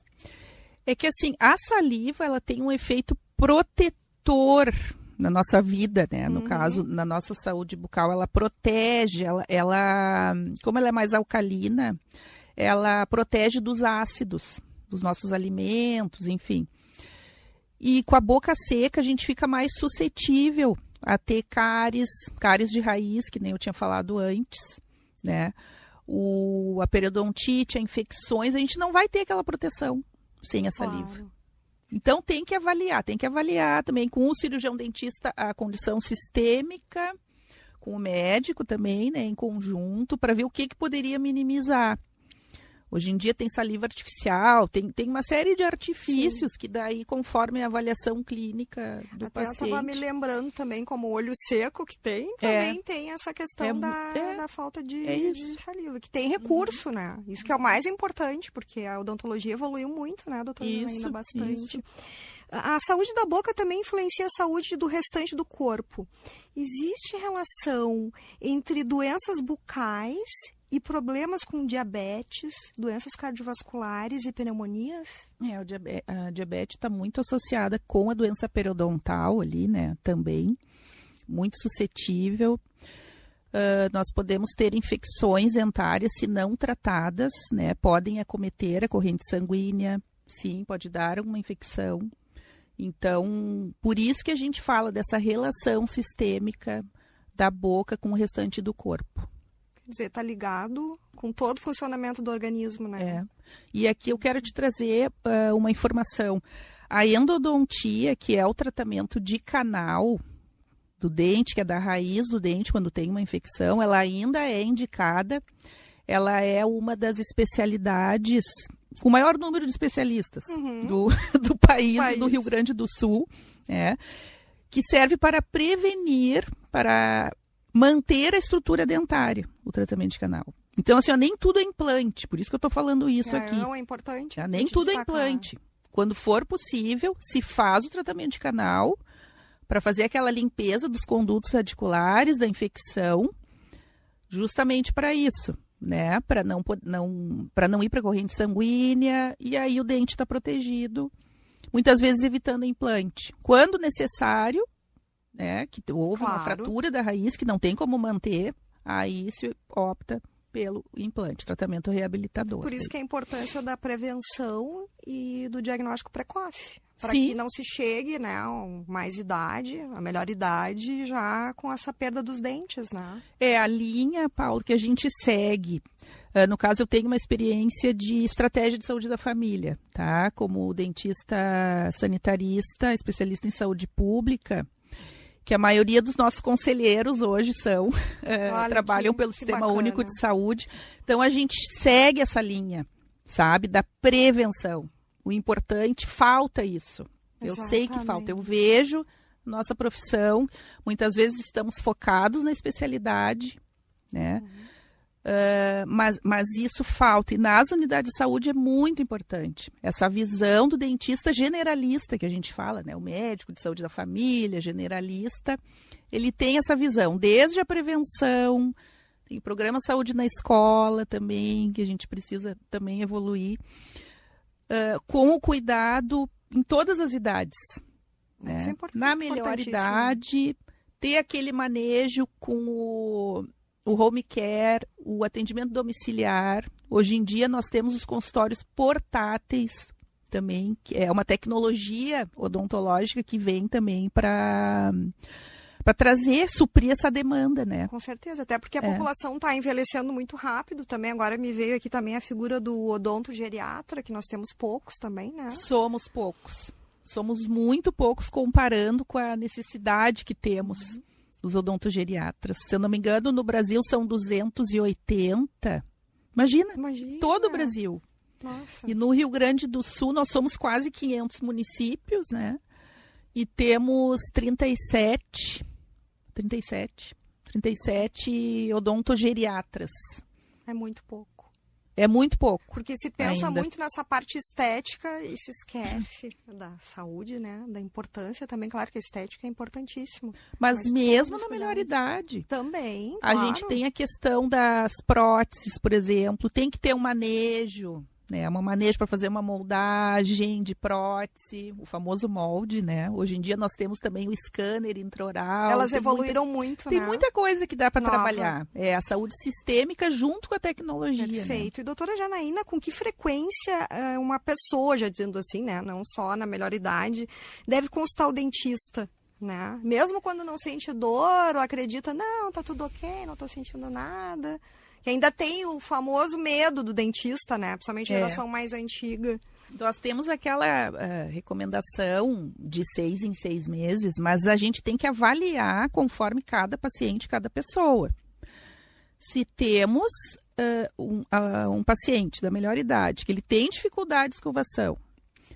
É que, assim, a saliva, ela tem um efeito protetor na nossa vida, né? No caso, na nossa saúde bucal, ela protege, como ela é mais alcalina, ela protege dos ácidos, dos nossos alimentos, enfim. E com a boca seca, a gente fica mais suscetível a ter cáries de raiz, que nem eu tinha falado antes, né? A periodontite, as infecções, a gente não vai ter aquela proteção sem a saliva. Claro. Então tem que avaliar também com o cirurgião dentista a condição sistêmica, com o médico também, né, em conjunto, para ver o que poderia minimizar. Hoje em dia tem saliva artificial, tem uma série de artifícios que daí, conforme a avaliação clínica do paciente... Eu estava me lembrando também, como o olho seco que tem, também tem essa questão da falta de saliva, que tem recurso, né? Isso que é o mais importante, porque a odontologia evoluiu muito, né, doutora Janaína, bastante. Isso. A saúde da boca também influencia a saúde do restante do corpo. Existe relação entre doenças bucais e problemas com diabetes, doenças cardiovasculares e pneumonias? A diabetes está muito associada com a doença periodontal ali, né? Também, muito suscetível. Nós podemos ter infecções dentárias, se não tratadas, né? Podem acometer a corrente sanguínea, sim, pode dar uma infecção. Então, por isso que a gente fala dessa relação sistêmica da boca com o restante do corpo. Quer dizer, está ligado com todo o funcionamento do organismo, né? E aqui eu quero te trazer uma informação. A endodontia, que é o tratamento de canal do dente, que é da raiz do dente quando tem uma infecção, ela ainda é indicada. Ela é uma das especialidades, com o maior número de especialistas do país e do Rio Grande do Sul, que serve para prevenir, para manter a estrutura dentária, o tratamento de canal. Então, assim, nem tudo é implante, por isso que eu estou falando isso aqui. Não é importante. Nem tudo é implante. Quando for possível, se faz o tratamento de canal para fazer aquela limpeza dos condutos radiculares, da infecção, justamente para isso, né? Para não ir para a corrente sanguínea, e aí o dente está protegido, muitas vezes evitando implante. Quando necessário, né, que houve uma fratura da raiz que não tem como manter, aí se opta pelo implante, tratamento reabilitador. Por isso que a importância da prevenção e do diagnóstico precoce. Para que não se chegue, né, a mais idade, a melhor idade, já com essa perda dos dentes, né? É a linha, Paulo, que a gente segue. No caso, eu tenho uma experiência de estratégia de saúde da família, tá? Como dentista sanitarista, especialista em saúde pública, que a maioria dos nossos conselheiros hoje trabalham pelo Sistema Único de Saúde. Então, a gente segue essa linha, sabe, da prevenção. O importante, falta isso. Eu sei que falta. Eu vejo nossa profissão, muitas vezes estamos focados na especialidade, né? Mas isso falta. E nas unidades de saúde é muito importante. Essa visão do dentista generalista que a gente fala, né? O médico de saúde da família, generalista, ele tem essa visão, desde a prevenção, tem o programa Saúde na Escola também, que a gente precisa também evoluir, com o cuidado em todas as idades. Né? Isso é importante, na melhor idade, ter aquele manejo com o home care, o atendimento domiciliar. Hoje em dia nós temos os consultórios portáteis também é uma tecnologia odontológica que vem também para suprir essa demanda, né? Com certeza, até porque a população está envelhecendo muito rápido também. Agora me veio aqui também a figura do odontogeriatra, que nós temos poucos também, né? Somos poucos. Somos muito poucos comparando com a necessidade que temos dos odontogeriatras. Se eu não me engano, no Brasil são 280. Imagina. Todo o Brasil. Nossa. E no Rio Grande do Sul nós somos quase 500 municípios, né? E temos 37 odontogeriatras. É muito pouco. É muito pouco. Porque se pensa ainda. muito nessa parte estética e se esquece da saúde, né? Da importância também. Claro que a estética é importantíssimo. Mas mesmo na melhor idade. Também, A claro. gente tem a questão das próteses, por exemplo. Tem que ter um manejo, né? Um manejo para fazer uma moldagem de prótese, o famoso molde, né? Hoje em dia nós temos também o scanner intraoral. Elas evoluíram muito, Tem né? muita coisa que dá para trabalhar. É a saúde sistêmica junto com a tecnologia. Perfeito. Né? E doutora Janaína, com que frequência uma pessoa, já dizendo assim, né? Não só na melhor idade, deve consultar o dentista? Né? Mesmo quando não sente dor ou acredita, não, tá tudo ok, não tô sentindo nada. Que ainda tem o famoso medo do dentista, né? Principalmente a geração mais antiga. Nós temos aquela recomendação de 6 em 6 meses, mas a gente tem que avaliar conforme cada paciente, cada pessoa. Se temos um paciente da melhor idade, que ele tem dificuldade de escovação,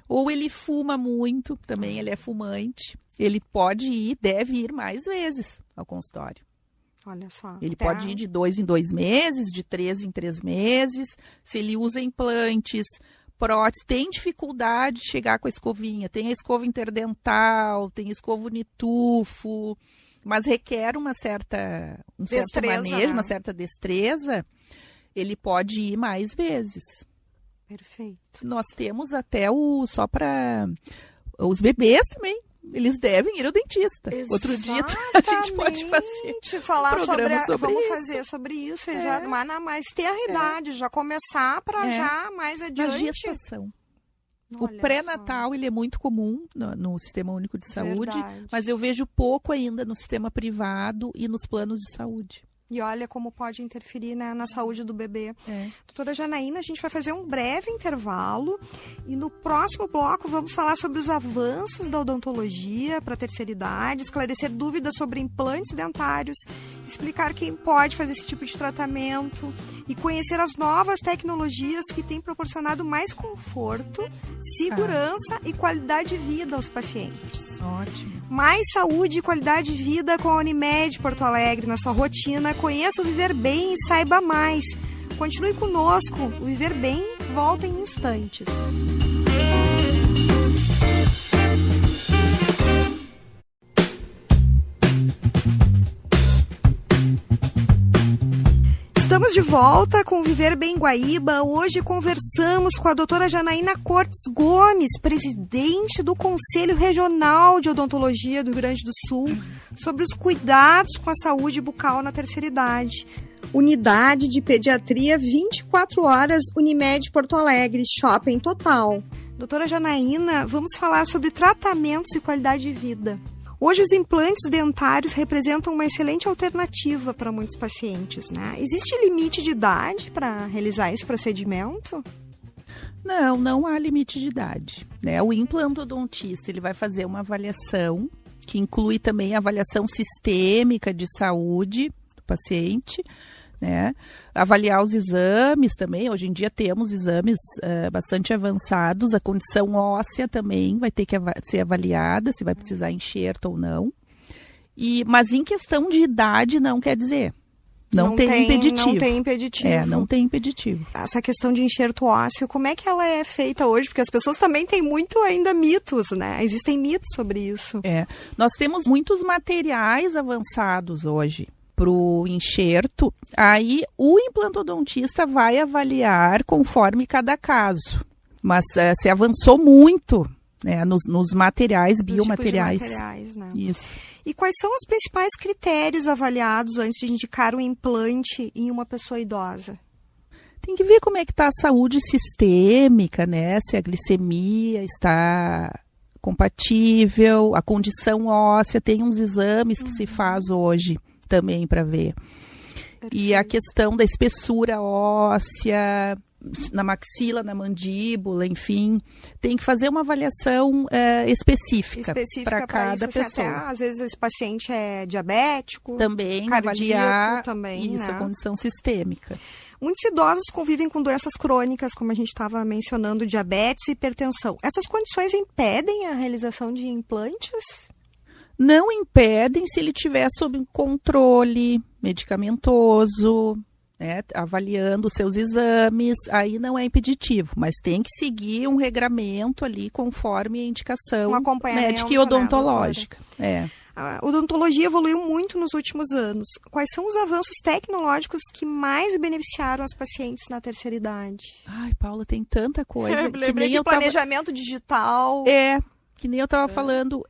ou ele fuma muito, também ele é fumante, ele deve ir mais vezes ao consultório. Olha só. Ele pode ir de 2 em 2 meses, de 3 em 3 meses. Se ele usa implantes, prótese, tem dificuldade de chegar com a escovinha. Tem a escova interdental, tem a escova unitufo, mas requer um certo manejo, né? Uma certa destreza. Ele pode ir mais vezes. Perfeito. Nós temos até só para os bebês também. Eles devem ir ao dentista. Exatamente. Outro dia a gente pode falar vamos isso. fazer sobre isso, já, mas ter a idade, já começar para já mais adiante. Na gestação. O pré-natal ele é muito comum no Sistema Único de Saúde, mas eu vejo pouco ainda no sistema privado e nos planos de saúde. E olha como pode interferir, né, na saúde do bebê. Doutora Janaína, a gente vai fazer um breve intervalo e no próximo bloco vamos falar sobre os avanços da odontologia para a terceira idade, esclarecer dúvidas sobre implantes dentários, explicar quem pode fazer esse tipo de tratamento e conhecer as novas tecnologias que têm proporcionado mais conforto, segurança e qualidade de vida aos pacientes. Ótimo. Mais saúde e qualidade de vida com a Unimed Porto Alegre na sua rotina. Conheça o Viver Bem e saiba mais. Continue conosco. O Viver Bem volta em instantes. Estamos de volta com o Viver Bem Guaíba. Hoje conversamos com a doutora Janaína Cortes Gomes, presidente do Conselho Regional de Odontologia do Rio Grande do Sul, sobre os cuidados com a saúde bucal na terceira idade. Unidade de Pediatria 24 horas Unimed Porto Alegre, Shopping Total. Doutora Janaína, vamos falar sobre tratamentos e qualidade de vida. Hoje os implantes dentários representam uma excelente alternativa para muitos pacientes, né? Existe limite de idade para realizar esse procedimento? Não há limite de idade, né? O implantodontista ele vai fazer uma avaliação que inclui também a avaliação sistêmica de saúde do paciente, né? Avaliar os exames também. Hoje em dia temos exames bastante avançados. A condição óssea também vai ter que ser avaliada, se vai precisar enxerto ou não. Mas em questão de idade não quer dizer. Não tem impeditivo. Não tem impeditivo. Não tem impeditivo. Essa questão de enxerto ósseo, como é que ela é feita hoje? Porque as pessoas também têm muito ainda mitos, né? Existem mitos sobre isso. Nós temos muitos materiais avançados hoje para o enxerto. Aí o implantodontista vai avaliar conforme cada caso. Mas se avançou muito, né, nos materiais, biomateriais. Tipos de materiais, né? Isso. E quais são os principais critérios avaliados antes de indicar um implante em uma pessoa idosa? Tem que ver como é que está a saúde sistêmica, né? Se a glicemia está compatível, a condição óssea, tem uns exames que se faz hoje também para ver. Perfeito. E a questão da espessura óssea, na maxila, na mandíbula, enfim, tem que fazer uma avaliação específica para cada isso, pessoa. Até, às vezes esse paciente é diabético, também cardíaco, avaliar também, isso, né? a condição sistêmica. Muitos idosos convivem com doenças crônicas, como a gente estava mencionando, diabetes e hipertensão. Essas condições impedem a realização de implantes? Não impedem se ele tiver sob controle medicamentoso, né, avaliando os seus exames, aí não é impeditivo, mas tem que seguir um regramento ali conforme a indicação médica e odontológica. Né, a odontologia evoluiu muito nos últimos anos. Quais são os avanços tecnológicos que mais beneficiaram as pacientes na terceira idade? Ai, Paula, tem tanta coisa. Eu lembrei que planejamento digital. Que nem eu estava falando,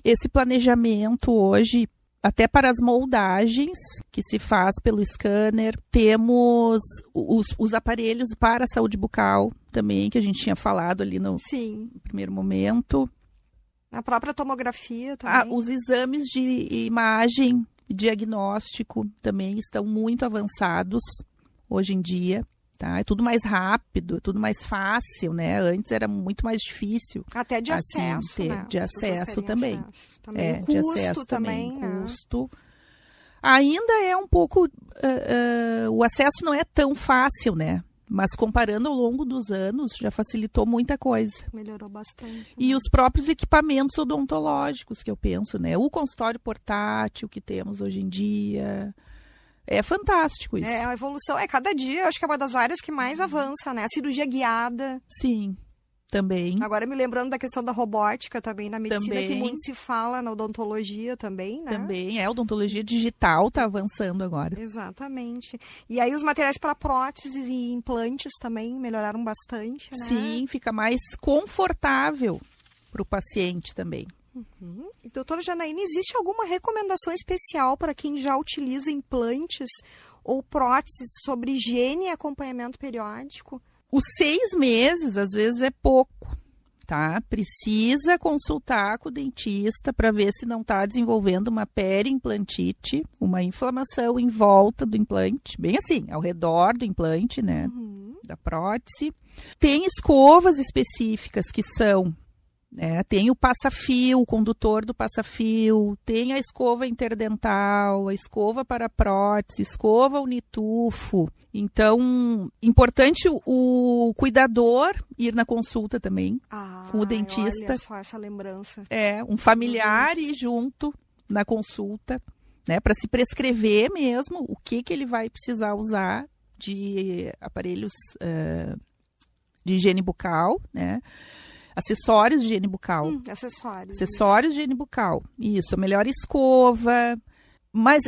esse planejamento hoje, até para as moldagens que se faz pelo scanner, temos os aparelhos para a saúde bucal também, que a gente tinha falado ali no primeiro momento. A própria tomografia também. Os exames de imagem e diagnóstico também estão muito avançados hoje em dia. Tá? É tudo mais rápido, é tudo mais fácil, né? Antes era muito mais difícil. Até de acesso, né? De acesso também. Também. O custo de acesso também, né? Custo. Ainda é um pouco... o acesso não é tão fácil, né? Mas comparando ao longo dos anos, já facilitou muita coisa. Melhorou bastante. Né? E os próprios equipamentos odontológicos, que eu penso, né? O consultório portátil que temos hoje em dia... É fantástico isso. A evolução cada dia, eu acho que é uma das áreas que mais avança, né? A cirurgia guiada. Sim, também. Agora me lembrando da questão da robótica também na medicina, que muito se fala na odontologia também, né? Também, a odontologia digital está avançando agora. Exatamente. E aí os materiais para próteses e implantes também melhoraram bastante, né? Sim, fica mais confortável para o paciente também. Uhum. Doutora Janaína, existe alguma recomendação especial para quem já utiliza implantes ou próteses sobre higiene e acompanhamento periódico? Os 6 meses, às vezes, é pouco, tá? Precisa consultar com o dentista para ver se não está desenvolvendo uma periimplantite, uma inflamação em volta do implante, bem assim, ao redor do implante, né? Da prótese. Tem escovas específicas que são... tem o passa-fio, o condutor do passa-fio, tem a escova interdental, a escova para prótese, escova unitufo. Então, importante o cuidador ir na consulta também, com o dentista. Olha só essa lembrança. Um familiar ir junto na consulta, né, para se prescrever mesmo o que ele vai precisar usar de aparelhos de higiene bucal, né? Acessórios de higiene bucal. Acessórios de higiene bucal. Isso, a melhor escova. Mas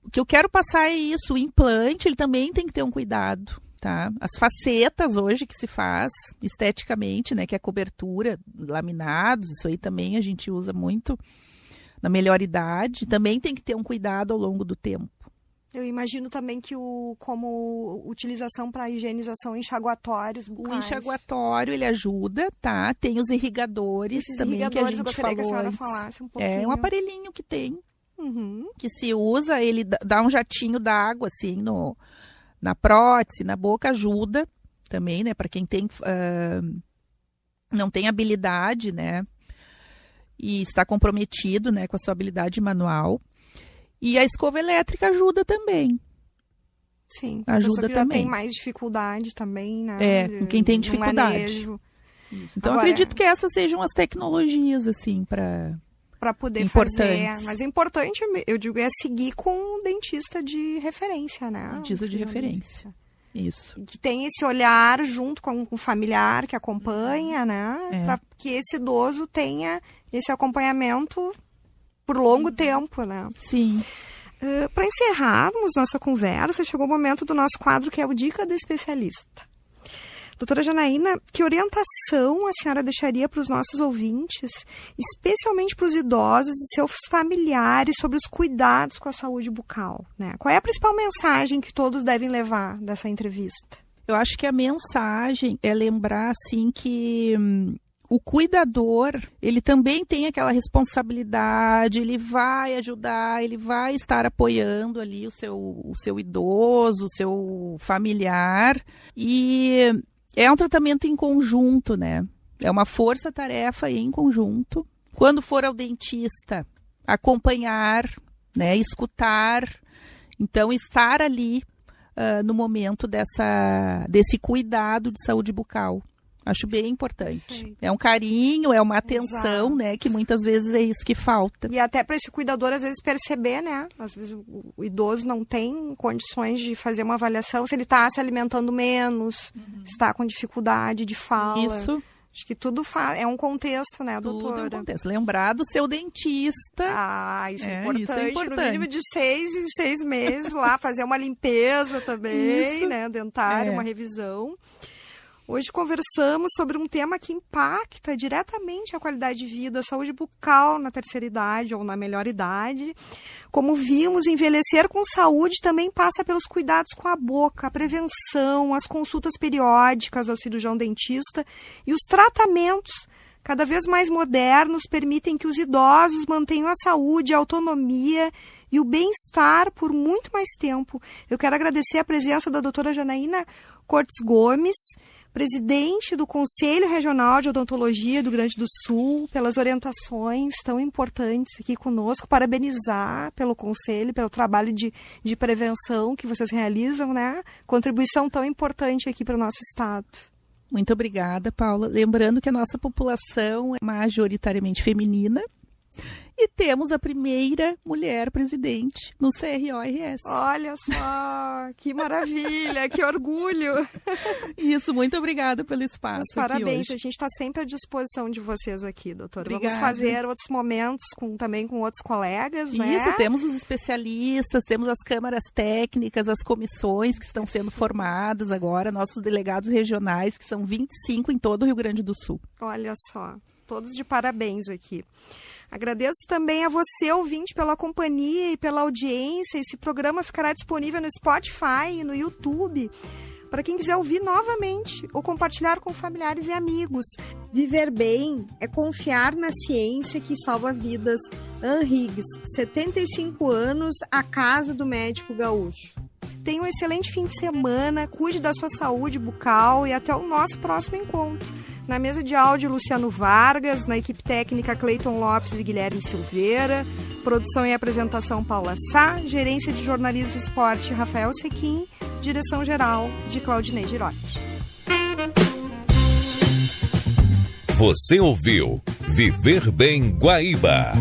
o que eu quero passar é isso. O implante, ele também tem que ter um cuidado, tá? As facetas hoje que se faz esteticamente, né? Que é a cobertura, laminados, isso aí também a gente usa muito na melhor idade. Também tem que ter um cuidado ao longo do tempo. Eu imagino também que como utilização para higienização, enxaguatórios bucais. O enxaguatório, ele ajuda, tá? Tem os irrigadores também, que a gente falou que a senhora falasse um pouquinho. É um aparelhinho que tem, que se usa, ele dá um jatinho d'água, assim, na prótese, na boca, ajuda também, né? Para quem tem, não tem habilidade, né? E está comprometido, né, com a sua habilidade manual. E a escova elétrica ajuda também. Sim, ajuda que também. Já tem mais dificuldade também, né? Quem tem dificuldade. Isso. Então, agora, acredito que essas sejam as tecnologias, assim, para poder fazer. Mas o importante, eu digo, é seguir com um dentista de referência, né? Dentista de referência. Isso. Que tem esse olhar junto com o familiar que acompanha, né? Para que esse idoso tenha esse acompanhamento por longo tempo, né? Sim. Para encerrarmos nossa conversa, chegou o momento do nosso quadro que é o Dica do Especialista. Doutora Janaína, que orientação a senhora deixaria para os nossos ouvintes, especialmente para os idosos e seus familiares, sobre os cuidados com a saúde bucal, né? Qual é a principal mensagem que todos devem levar dessa entrevista? Eu acho que a mensagem é lembrar, assim, que o cuidador, ele também tem aquela responsabilidade, ele vai ajudar, ele vai estar apoiando ali o seu idoso, o seu familiar, e é um tratamento em conjunto, né? É uma força-tarefa em conjunto. Quando for ao dentista, acompanhar, né? Escutar, então estar ali no momento desse cuidado de saúde bucal. Acho bem importante. Perfeito. É um carinho, é uma atenção, exato, né? Que muitas vezes é isso que falta. E até para esse cuidador, às vezes, perceber, né? Às vezes o idoso não tem condições de fazer uma avaliação se ele está se alimentando menos, está com dificuldade de fala. Isso. Acho que tudo é um contexto, né, doutora? Tudo é um contexto. Lembrar do seu dentista. Isso é importante. Isso é importante. No mínimo de 6 em 6 meses lá, fazer uma limpeza também, isso, né, dentária, uma revisão. Hoje conversamos sobre um tema que impacta diretamente a qualidade de vida, a saúde bucal na terceira idade ou na melhor idade. Como vimos, envelhecer com saúde também passa pelos cuidados com a boca, a prevenção, as consultas periódicas ao cirurgião dentista e os tratamentos cada vez mais modernos permitem que os idosos mantenham a saúde, a autonomia e o bem-estar por muito mais tempo. Eu quero agradecer a presença da doutora Janaína Cortes Gomes, presidente do Conselho Regional de Odontologia do Rio Grande do Sul, pelas orientações tão importantes aqui conosco, parabenizar pelo Conselho, pelo trabalho de prevenção que vocês realizam, né? Contribuição tão importante aqui para o nosso estado. Muito obrigada, Paula. Lembrando que a nossa população é majoritariamente feminina, e temos a primeira mulher presidente no CRO-RS. Olha só, que maravilha, que orgulho. Isso, muito obrigada pelo espaço. Parabéns, aqui hoje. A gente está sempre à disposição de vocês aqui, doutora. Obrigada. Vamos fazer outros momentos também com outros colegas, né? Isso, temos os especialistas, temos as câmaras técnicas, as comissões que estão sendo formadas agora, nossos delegados regionais, que são 25 em todo o Rio Grande do Sul. Olha só, todos de parabéns aqui. Agradeço também a você, ouvinte, pela companhia e pela audiência. Esse programa ficará disponível no Spotify e no YouTube para quem quiser ouvir novamente ou compartilhar com familiares e amigos. Viver bem é confiar na ciência que salva vidas. Anrigs, 75 anos, a casa do médico gaúcho. Tenha um excelente fim de semana, cuide da sua saúde bucal e até o nosso próximo encontro. Na mesa de áudio, Luciano Vargas, na equipe técnica, Cleiton Lopes e Guilherme Silveira, produção e apresentação, Paula Sá, gerência de jornalismo e esporte, Rafael Sequim, direção-geral de Claudinei Girotti. Você ouviu Viver Bem Guaíba.